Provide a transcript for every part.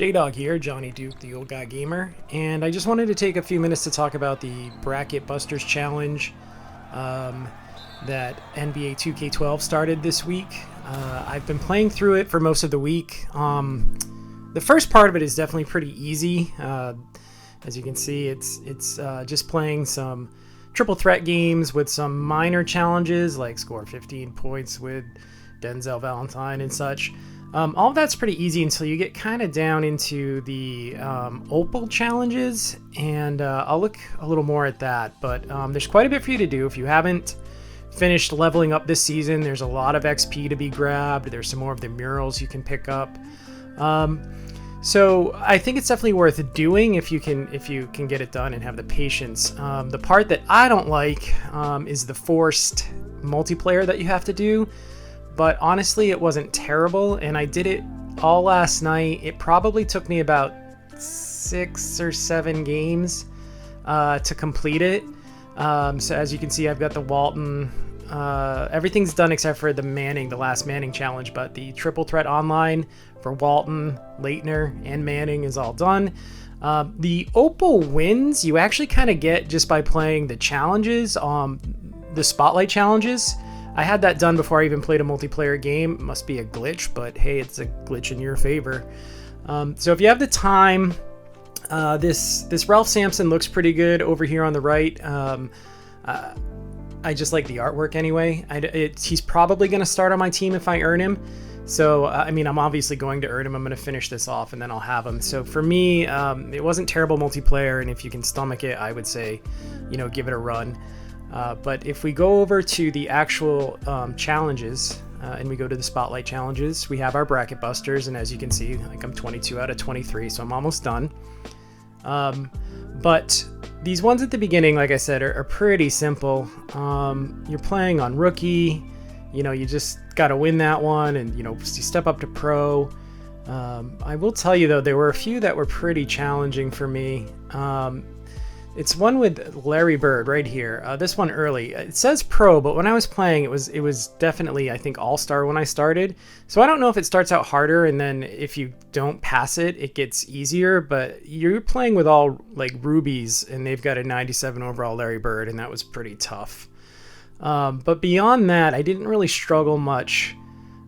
J-Dog here, Johnny Duke, the old guy gamer, and I just wanted to take a few minutes to talk about the Bracket Busters Challenge that NBA2K22 started this week. I've been playing through it for most of the week. The first part of it is definitely pretty easy. As you can see, it's just playing some triple threat games with some minor challenges like score 15 points with Denzel Valentine and such. All of that's pretty easy until you get kind of down into the Opal challenges, and I'll look a little more at that. But there's quite a bit for you to do. If you haven't finished leveling up this season, there's a lot of XP to be grabbed. There's some more of the murals you can pick up. So I think it's definitely worth doing if you can get it done and have the patience. The part that I don't like is the forced multiplayer that you have to do. But honestly, it wasn't terrible, and I did it all last night. It probably took me about 6 or 7 games to complete it. So as you can see, I've got the Walton. Everything's done except for the last Manning challenge, but the triple threat online for Walton, Leitner, and Manning is all done. The Opal wins you actually kind of get just by playing the challenges, the spotlight challenges. I had that done before I even played a multiplayer game. It must be a glitch, but hey, it's a glitch in your favor. So if you have the time, this Ralph Sampson looks pretty good over here on the right. I just like the artwork anyway. He's probably going to start on my team if I earn him. So, I mean, I'm obviously going to earn him. I'm going to finish this off and then I'll have him. So for me, it wasn't terrible multiplayer, and if you can stomach it, I would say, give it a run. But if we go over to the actual challenges and we go to the spotlight challenges, we have our bracket busters, and as you can see, like I'm 22 out of 23, so I'm almost done. But these ones at the beginning, like I said, are pretty simple. You're playing on rookie, you just got to win that one, and you step up to pro. I will tell you though, there were a few that were pretty challenging for me. It's one with Larry Bird right here. This one early. It says pro, but when I was playing, it was definitely, I think, all-star when I started. So I don't know if it starts out harder, and then if you don't pass it, it gets easier. But you're playing with all like rubies, and they've got a 97 overall Larry Bird, and that was pretty tough. But beyond that, I didn't really struggle much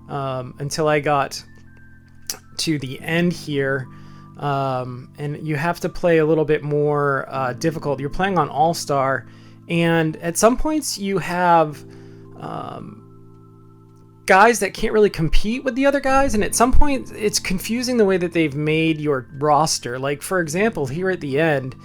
until I got to the end here. And you have to play a little bit more difficult. You're playing on All-Star, and at some points you have guys that can't really compete with the other guys, and at some point it's confusing the way that they've made your roster. Like, for example, here at the end,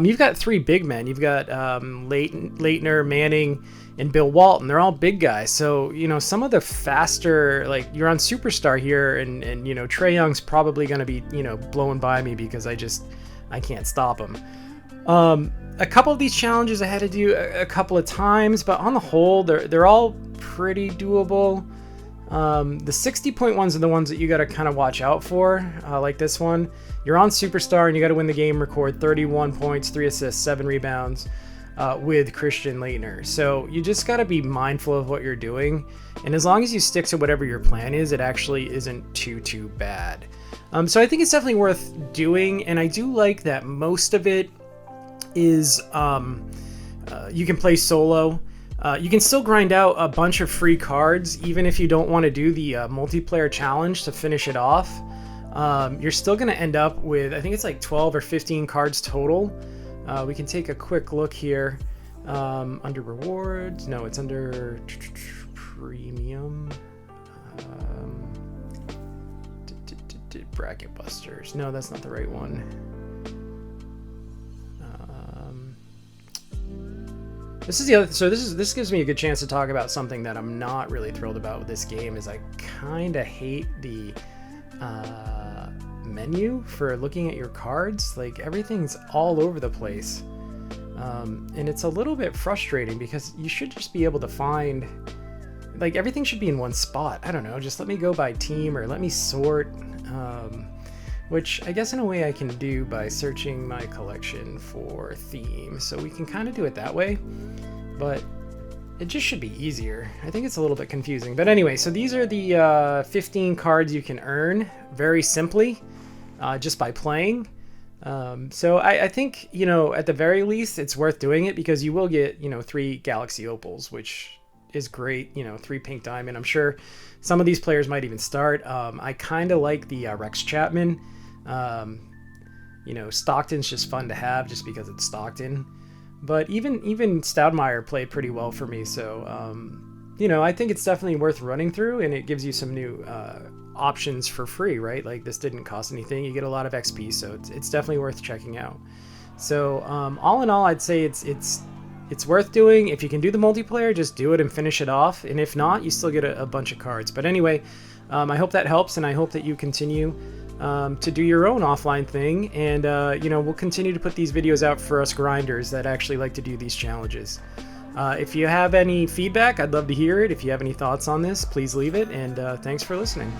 you've got 3 big men. You've got Leitner, Manning, and Bill Walton. They're all big guys. So, some of the faster, like you're on Superstar here, and Trae Young's probably going to be, blowing by me because I can't stop him. A couple of these challenges I had to do a couple of times, but on the whole, they're all pretty doable. The 60-point ones are the ones that you got to kind of watch out for, like this one. You're on Superstar and you got to win the game, record 31 points, 3 assists, 7 rebounds with Christian Leitner. So you just got to be mindful of what you're doing. And as long as you stick to whatever your plan is, it actually isn't too bad. So I think it's definitely worth doing. And I do like that most of it is you can play solo. You can still grind out a bunch of free cards, even if you don't want to do the multiplayer challenge to finish it off. You're still going to end up with, I think it's like 12 or 15 cards total. We can take a quick look here under rewards. No, it's under premium. Bracket busters. No, that's not the right one. This is the other. So this gives me a good chance to talk about something that I'm not really thrilled about with this game. Is I kind of hate the menu for looking at your cards. Like, everything's all over the place, and it's a little bit frustrating because you should just be able to find, like, everything should be in one spot. I don't know, just let me go by team or let me sort, which I guess in a way I can do by searching my collection for theme. So we can kind of do it that way, but it just should be easier. I think it's a little bit confusing, but anyway, so these are the 15 cards you can earn very simply. just by playing. So I think, you know, at the very least, it's worth doing it because you will get, you know, 3 Galaxy Opals, which is great, you know, 3 Pink Diamond. I'm sure some of these players might even start. I kind of like the Rex Chapman. You know, Stockton's just fun to have just because it's Stockton. But even Stoudemire played pretty well for me. So, you know, I think it's definitely worth running through, and it gives you some new options for free, right? Like, this didn't cost anything. You get a lot of XP, so it's definitely worth checking out. So all in all, I'd say it's worth doing. If you can do the multiplayer, just do it and finish it off. And if not, you still get a bunch of cards. But anyway, I hope that helps, and I hope that you continue to do your own offline thing. And, you know, we'll continue to put these videos out for us grinders that actually like to do these challenges. If you have any feedback, I'd love to hear it. If you have any thoughts on this, please leave it. And thanks for listening.